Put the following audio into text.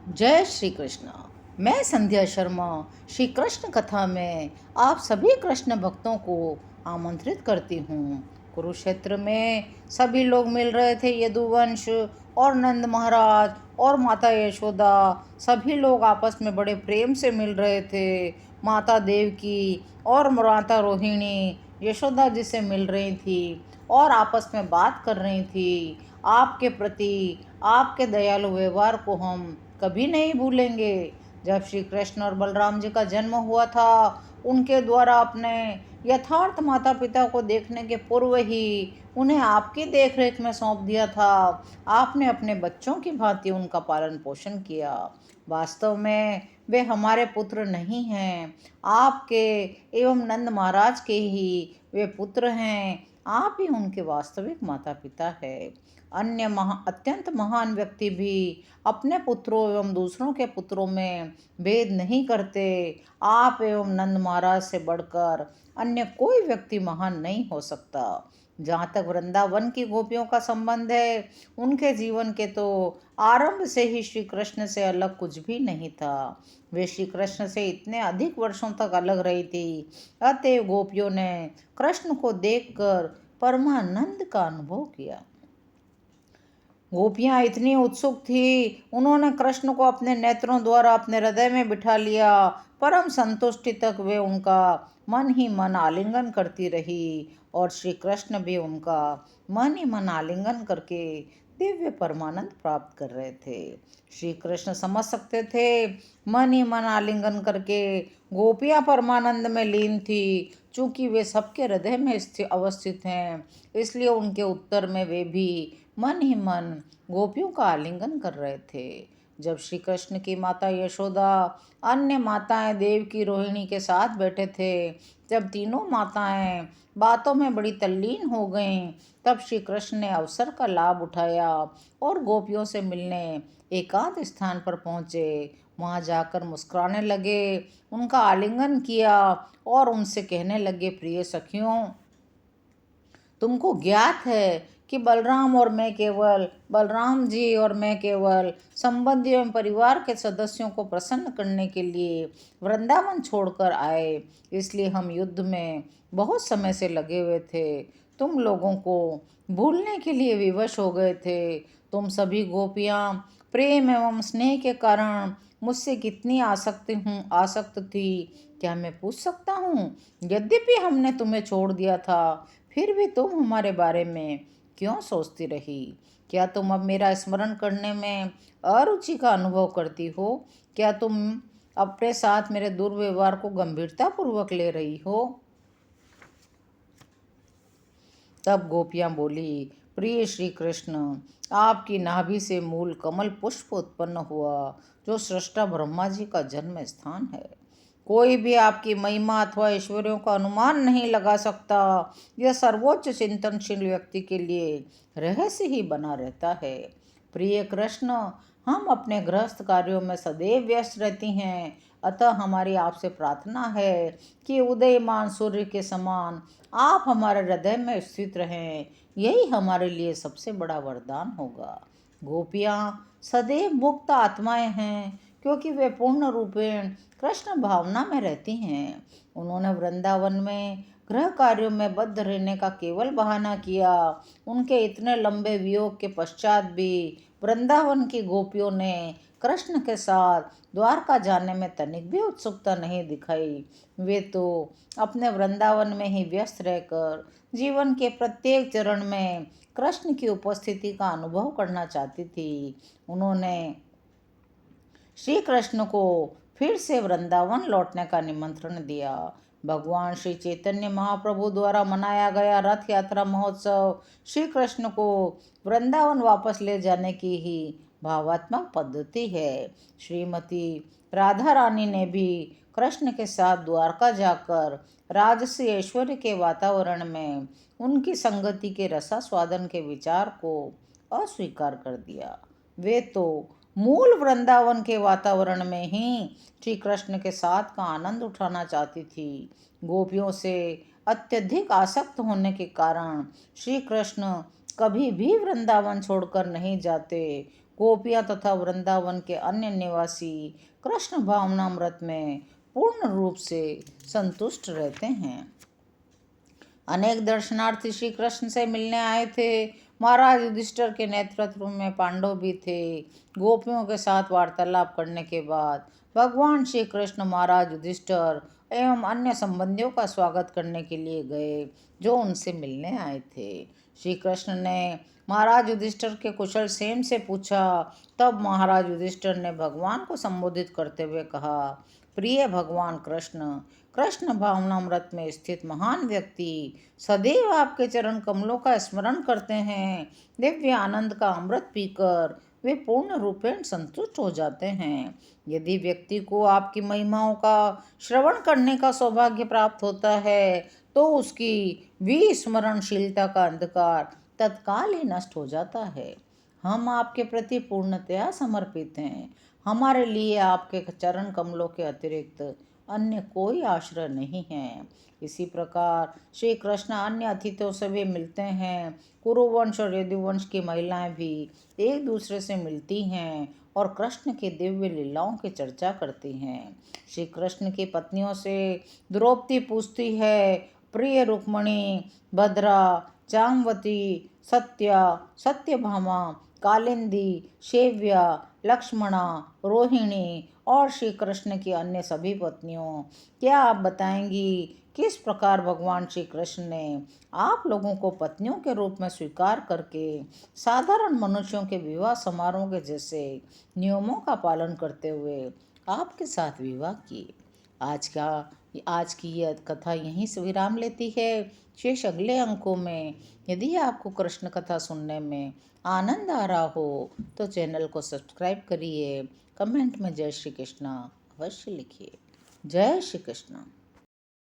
जय श्री कृष्ण। मैं संध्या शर्मा श्री कृष्ण कथा में आप सभी कृष्ण भक्तों को आमंत्रित करती हूँ। कुरुक्षेत्र में सभी लोग मिल रहे थे। यदुवंश और नंद महाराज और माता यशोदा सभी लोग आपस में बड़े प्रेम से मिल रहे थे। माता देवकी और माता रोहिणी यशोदा जी से मिल रही थी और आपस में बात कर रही थी। आपके प्रति आपके दयालु व्यवहार को हम कभी नहीं भूलेंगे। जब श्री कृष्ण और बलराम जी का जन्म हुआ था, उनके द्वारा अपने यथार्थ माता पिता को देखने के पूर्व ही उन्हें आपकी देखरेख में सौंप दिया था। आपने अपने बच्चों की भांति उनका पालन पोषण किया। वास्तव में वे हमारे पुत्र नहीं हैं, आपके एवं नंद महाराज के ही वे पुत्र हैं। आप ही उनके वास्तविक माता पिता है। अन्य अत्यंत महान व्यक्ति भी अपने पुत्रों एवं दूसरों के पुत्रों में भेद नहीं करते। आप एवं नंद महाराज से बढ़कर अन्य कोई व्यक्ति महान नहीं हो सकता। जहाँ तक वृंदावन की गोपियों का संबंध है, उनके जीवन के तो आरंभ से ही श्री कृष्ण से अलग कुछ भी नहीं था। वे श्री कृष्ण से इतने अधिक वर्षों तक अलग रही थी। अतएव गोपियों ने कृष्ण को देखकर परमानंद का अनुभव किया। गोपियां इतनी उत्सुक थी, उन्होंने कृष्ण को अपने नेत्रों द्वारा अपने हृदय में बिठा लिया। परम संतुष्टि तक वे उनका मन ही मन आलिंगन करती रही और श्री कृष्ण भी उनका मन ही मन आलिंगन करके दिव्य परमानंद प्राप्त कर रहे थे। श्री कृष्ण समझ सकते थे, मन ही मन आलिंगन करके गोपियां परमानंद में लीन थी। चूंकि वे सबके हृदय में स्थित अवस्थित हैं, इसलिए उनके उत्तर में वे भी मन ही मन गोपियों का आलिंगन कर रहे थे। जब श्री कृष्ण की माता यशोदा अन्य माताएं देवकी रोहिणी के साथ बैठे थे, जब तीनों माताएं बातों में बड़ी तल्लीन हो गईं, तब श्री कृष्ण ने अवसर का लाभ उठाया और गोपियों से मिलने एकांत स्थान पर पहुँचे। वहाँ जाकर मुस्कुराने लगे, उनका आलिंगन किया और उनसे कहने लगे, प्रिय सखियों, तुमको ज्ञात है कि बलराम जी और मैं केवल संबंधी एवं परिवार के सदस्यों को प्रसन्न करने के लिए वृंदावन छोड़कर आए। इसलिए हम युद्ध में बहुत समय से लगे हुए थे। तुम लोगों को भूलने के लिए विवश हो गए थे। तुम सभी गोपियां प्रेम एवं स्नेह के कारण मुझसे कितनी आसक्त थी, क्या मैं पूछ सकता हूँ? यद्यपि हमने तुम्हें छोड़ दिया था, फिर भी तुम हमारे बारे में क्यों सोचती रही? क्या तुम अब मेरा स्मरण करने में अरुचि का अनुभव करती हो? क्या तुम अपने साथ मेरे दुर्व्यवहार को गंभीरता पूर्वक ले रही हो? तब गोपियां बोली, प्रिय श्री कृष्ण, आपकी नाभि से मूल कमल पुष्प उत्पन्न हुआ, जो सृष्टा ब्रह्मा जी का जन्म स्थान है। कोई भी आपकी महिमा अथवा ऐश्वर्यों का अनुमान नहीं लगा सकता। यह सर्वोच्च चिंतनशील व्यक्ति के लिए रहस्य ही बना रहता है। प्रिय कृष्ण, हम अपने गृहस्थ कार्यों में सदैव व्यस्त रहती हैं, अतः हमारी आपसे प्रार्थना है कि उदयमान सूर्य के समान आप हमारे हृदय में स्थित रहें। यही हमारे लिए सबसे बड़ा वरदान होगा। गोपियाँ सदैव मुक्त आत्माएं हैं, क्योंकि वे पूर्ण रूपेण कृष्ण भावना में रहती हैं। उन्होंने वृंदावन में गृह कार्यों में बद्ध रहने का केवल बहाना किया। उनके इतने लंबे वियोग के पश्चात भी वृंदावन की गोपियों ने कृष्ण के साथ द्वारका जाने में तनिक भी उत्सुकता नहीं दिखाई। वे तो अपने वृंदावन में ही व्यस्त रहकर जीवन के प्रत्येक चरण में कृष्ण की उपस्थिति का अनुभव करना चाहती थी। उन्होंने श्री कृष्ण को फिर से वृंदावन लौटने का निमंत्रण दिया। भगवान श्री चैतन्य महाप्रभु द्वारा मनाया गया रथ यात्रा महोत्सव श्री कृष्ण को वृंदावन वापस ले जाने की ही भावात्मक पद्धति है। श्रीमती राधा रानी ने भी कृष्ण के साथ द्वारका जाकर राजसी ऐश्वर्य के वातावरण में उनकी संगति के रसास्वादन के विचार को अस्वीकार कर दिया। वे तो मूल वृंदावन के वातावरण में ही श्री कृष्ण के साथ का आनंद उठाना चाहती थी। गोपियों से अत्यधिक आसक्त होने के कारण श्री कृष्ण कभी भी वृंदावन छोड़कर नहीं जाते। गोपियाँ तथा वृंदावन के अन्य निवासी कृष्ण भावनामृत में पूर्ण रूप से संतुष्ट रहते हैं। अनेक दर्शनार्थी श्री कृष्ण से मिलने आए थे। महाराज युधिष्ठिर के नेतृत्व में पांडव भी थे। गोपियों के साथ वार्तालाप करने के बाद भगवान श्री कृष्ण महाराज युधिष्ठिर एवं अन्य संबंधियों का स्वागत करने के लिए गए जो उनसे मिलने आए थे। श्री कृष्ण ने महाराज युधिष्ठिर के कुशल क्षेम से पूछा। तब महाराज युधिष्ठिर ने भगवान को संबोधित करते हुए कहा, प्रिय भगवान कृष्ण, कृष्ण भावनामृत में स्थित महान व्यक्ति सदैव आपके चरण कमलों का स्मरण करते हैं। दिव्य आनंद का अमृत पीकर वे पूर्ण रूपेण संतुष्ट हो जाते हैं। यदि व्यक्ति को आपकी महिमाओं का श्रवण करने का सौभाग्य प्राप्त होता है तो उसकी विस्मरणशीलता का अंधकार तत्काल ही नष्ट हो जाता है। हम आपके प्रति पूर्णतया समर्पित हैं। हमारे लिए आपके चरण कमलों के अतिरिक्त अन्य कोई आश्रय नहीं है। इसी प्रकार श्री कृष्ण अन्य अतिथियों से भी मिलते हैं। कुरुवंश और यदुवंश की महिलाएं भी एक दूसरे से मिलती हैं और कृष्ण की दिव्य लीलाओं की चर्चा करती हैं। श्री कृष्ण की पत्नियों से द्रौपदी पूछती है, प्रिय रुक्मणी, भद्रा, जामवती, सत्या, सत्यभामा, कालिंदी, शेव्या, लक्ष्मणा, रोहिणी और श्री कृष्ण की अन्य सभी पत्नियों, क्या आप बताएंगी किस प्रकार भगवान श्री कृष्ण ने आप लोगों को पत्नियों के रूप में स्वीकार करके साधारण मनुष्यों के विवाह समारोह के जैसे नियमों का पालन करते हुए आपके साथ विवाह किए। आज की यह कथा यहीं से विराम लेती है। शेष अगले अंकों में। यदि आपको कृष्ण कथा सुनने में आनंद आ रहा हो तो चैनल को सब्सक्राइब करिए। कमेंट में जय श्री कृष्ण अवश्य लिखिए। जय श्री कृष्ण।